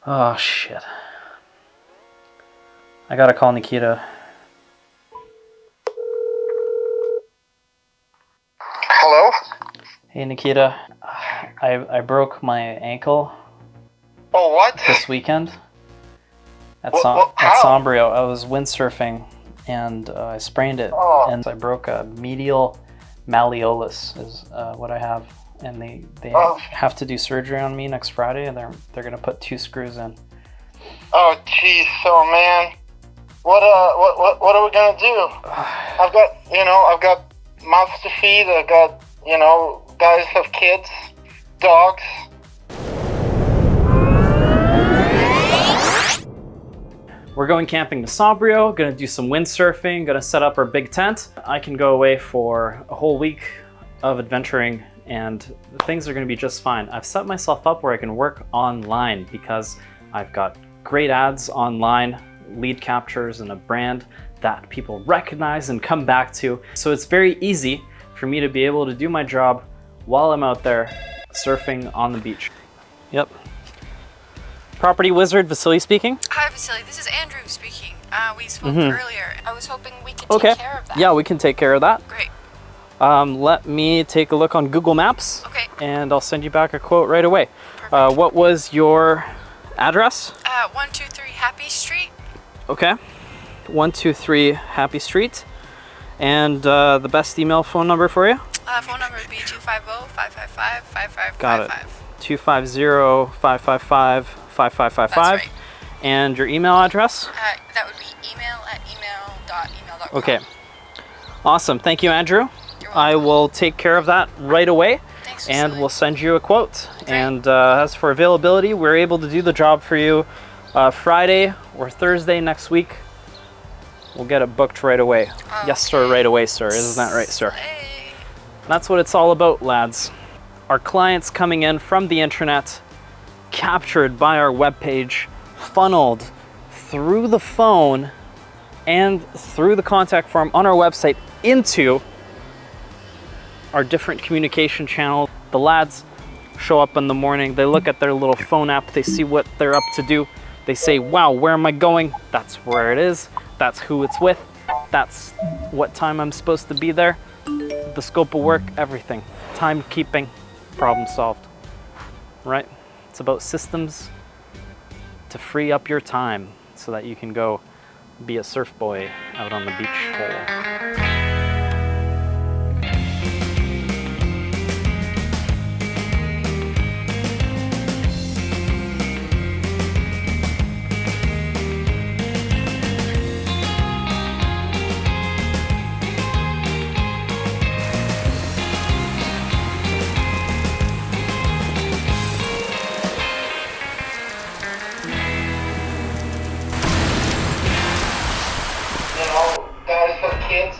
Oh, shit. I gotta call Nikita. Hello? Hey, Nikita. I broke my ankle Oh, what? this weekend at How? Sombrio. I was windsurfing and I sprained it. Oh. And I broke a medial malleolus is what I have. And they have to do surgery on me next Friday, and they're gonna put 2 screws in. Oh, jeez. Oh, man. What are we gonna do? I've got mouths to feed. I've got, guys have kids, dogs. We're going camping to Sombrio, gonna do some windsurfing, gonna set up our big tent. I can go away for a whole week of adventuring and things are gonna be just fine. I've set myself up where I can work online because I've got great ads online, lead captures, and a brand that people recognize and come back to. So it's very easy for me to be able to do my job while I'm out there surfing on the beach. Yep. Property Wizard, Vasily speaking. Hi, Vasily. This is Andrew speaking. We spoke earlier. I was hoping we could take care of that. Yeah, we can take care of that. Great. Let me take a look on Google Maps. Okay. And I'll send you back a quote right away. What was your address? 123 Happy Street. Okay. 123 Happy Street. And the best email phone number for you? Phone number would be 250-555-5555. Got it. 250-555-5555. That's right. And your email address? That would be email@email.email.com. Okay. Awesome. Thank you, Andrew. You're welcome. I will take care of that right away. Thanks, And Vasily. we'll send you a quote. Great. And as for availability, we're able to do the job for you Friday or Thursday next week. We'll get it booked right away. Okay. Yes, sir, right away, sir. Isn't that right, sir? Hey. That's what it's all about, lads. Our clients coming in from the internet, captured by our webpage, funneled through the phone and through the contact form on our website into our different communication channels. The lads show up in the morning, they look at their little phone app, they see what they're up to do. They say, wow, where am I going? That's where it is. That's who it's with. That's what time I'm supposed to be there. The scope of work, everything. Timekeeping, problem solved. Right? It's about systems to free up your time so that you can go be a surf boy out on the beach hole. Guys have kids,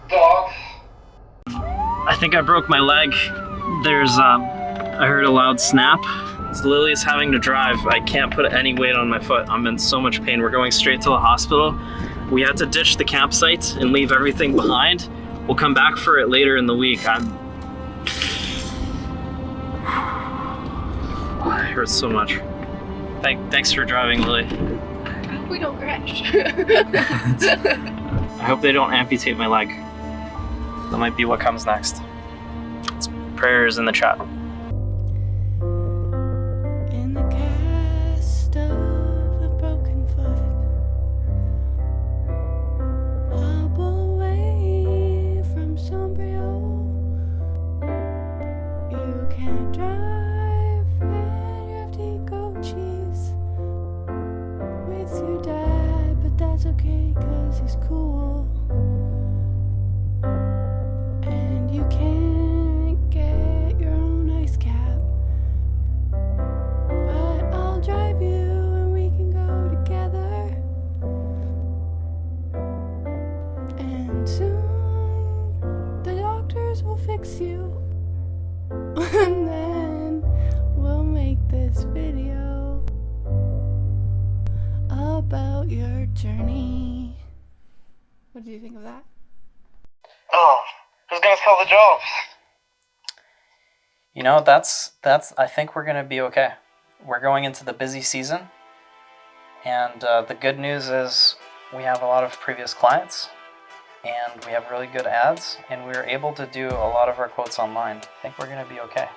dogs. I think I broke my leg. I heard a loud snap. Lily's having to drive. I can't put any weight on my foot. I'm in so much pain. We're going straight to the hospital. We had to ditch the campsite and leave everything behind. We'll come back for it later in the week. It hurts so much. Thanks for driving, Lily. We don't crash. I hope they don't amputate my leg. That might be what comes next. It's prayers in the chat. In the cast of a broken foot, hobble away from Sombrio. You can't drive and you have to eat goat cheese with your dad, but that's okay 'cause he's cool. And you can't get your own ice cap, but I'll drive you and we can go together. And soon the doctors will fix you. And then we'll make this video about your journey. What do you think of that? Oh, who's gonna sell the jobs? You know, that's I think we're gonna be okay. we're going into the busy season, and the good news is we have a lot of previous clients, and we have really good ads, and we were able to do a lot of our quotes online. I think we're going to be okay.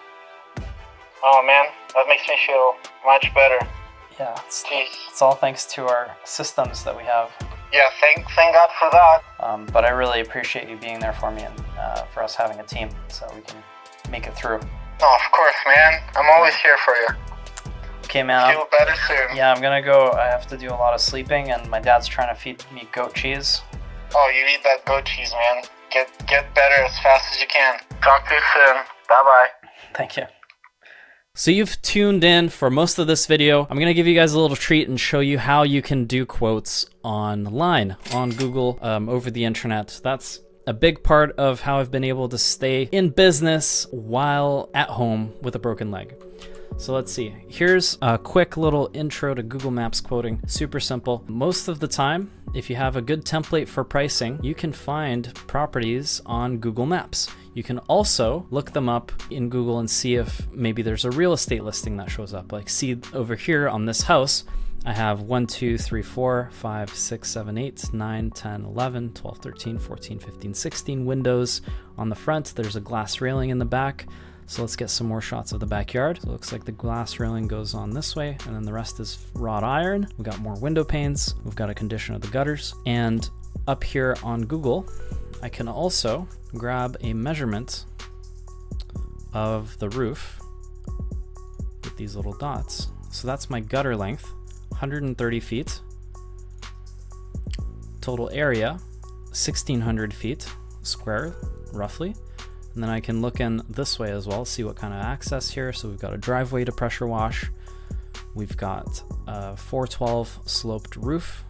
Oh man, that makes me feel much better. Yeah, it's all thanks to our systems that we have. Yeah, thank God for that. But I really appreciate you being there for me and for us having a team so we can make it through. Oh, of course, man. I'm always here for you. Okay, man. Feel better soon. Yeah, I'm gonna go. I have to do a lot of sleeping, and my dad's trying to feed me goat cheese. Oh, you eat that goat cheese, man. Get better as fast as you can. Talk to you soon. Bye-bye. Thank you. So you've tuned in for most of this video. I'm gonna give you guys a little treat and show you how you can do quotes online, on Google, over the internet. That's a big part of how I've been able to stay in business while at home with a broken leg. So let's see. Here's a quick little intro to Google Maps quoting. Super simple. Most of the time, if you have a good template for pricing, you can find properties on Google Maps. You can also look them up in Google and see if maybe there's a real estate listing that shows up. Like, see over here on this house, I have 1, 2, 3, 4, 5, 6, 7, 8, 9, 10, 11, 12, 13, 14, 15, 16 windows on the front. There's a glass railing in the back. So let's get some more shots of the backyard. So it looks like the glass railing goes on this way, and then the rest is wrought iron. We've got more window panes. We've got a condition of the gutters. And up here on Google, I can also grab a measurement of the roof with these little dots. So that's my gutter length, 130 feet. Total area, 1,600 feet square, roughly. And then I can look in this way as well, see what kind of access here. So we've got a driveway to pressure wash. We've got a 412 sloped roof,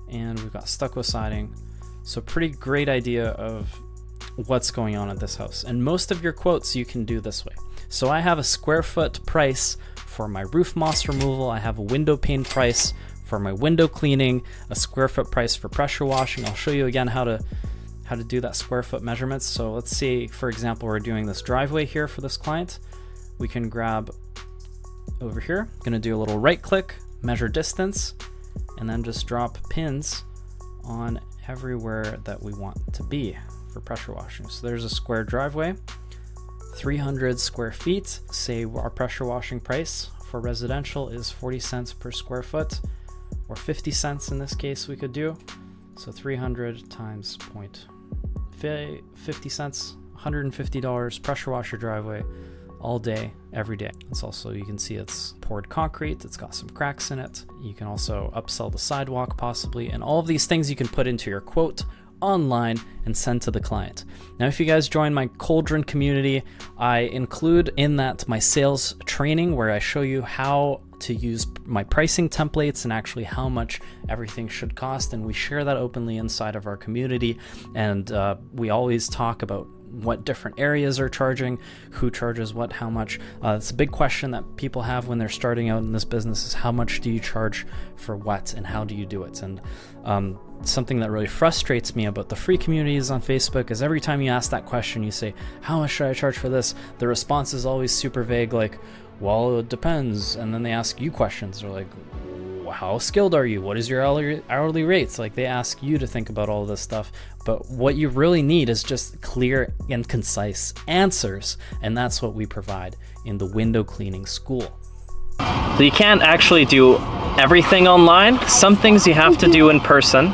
and we've got stucco siding. So pretty great idea of what's going on at this house. And most of your quotes you can do this way. So I have a square foot price for my roof moss removal. I have a window pane price for my window cleaning, a square foot price for pressure washing. I'll show you again how to do that square foot measurements. So let's say, for example, we're doing this driveway here for this client. We can grab over here, gonna do a little right click, measure distance, and then just drop pins on everywhere that we want to be for pressure washing. So there's a square driveway, 300 square feet. Say our pressure washing price for residential is 40 cents per square foot, or 50 cents in this case we could do. So 300 times 0.50 cents, $150, pressure wash your driveway all day, every day. It's also, you can see it's poured concrete, it's got some cracks in it. You can also upsell the sidewalk possibly, and all of these things you can put into your quote online and send to the client. Now, if you guys join my Cauldron community, I include in that my sales training where I show you how to use my pricing templates and actually how much everything should cost, and we share that openly inside of our community. And we always talk about what different areas are charging, who charges what, how much. It's a big question that people have when they're starting out in this business, is how much do you charge for what and how do you do it? And something that really frustrates me about the free communities on Facebook is every time you ask that question, you say, how much should I charge for this? The response is always super vague, like, well, it depends. And then they ask you questions. They're like, how skilled are you? What is your hourly rates? Like, they ask you to think about all this stuff. But what you really need is just clear and concise answers. And that's what we provide in the window cleaning school. So you can't actually do everything online. Some things you have to do in person.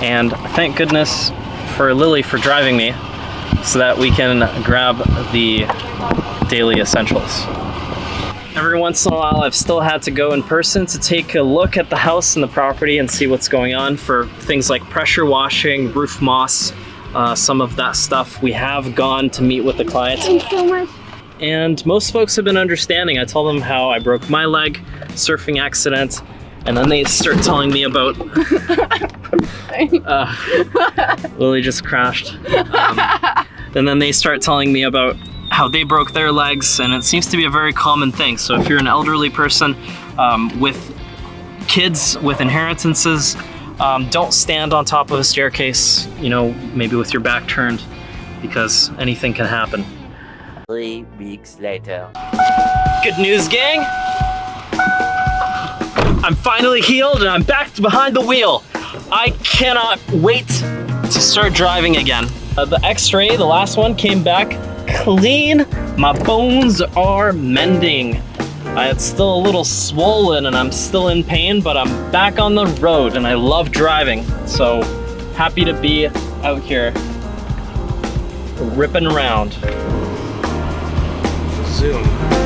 And thank goodness for Lily for driving me so that we can grab the daily essentials. Every once in a while, I've still had to go in person to take a look at the house and the property and see what's going on for things like pressure washing, roof moss, some of that stuff. We have gone to meet with the client. Thanks so much. And most folks have been understanding. I tell them how I broke my leg, surfing accident, and then they start telling me about... Lily just crashed. And then they start telling me about how they broke their legs, and it seems to be a very common thing. So if you're an elderly person with kids with inheritances, don't stand on top of a staircase, maybe with your back turned, because anything can happen. 3 weeks later. Good news, gang! I'm finally healed and I'm back behind the wheel. I cannot wait to start driving again. The x-ray, the last one, came back clean. My bones are mending. It's still a little swollen and I'm still in pain, but I'm back on the road and I love driving. So happy to be out here ripping around. Zoom.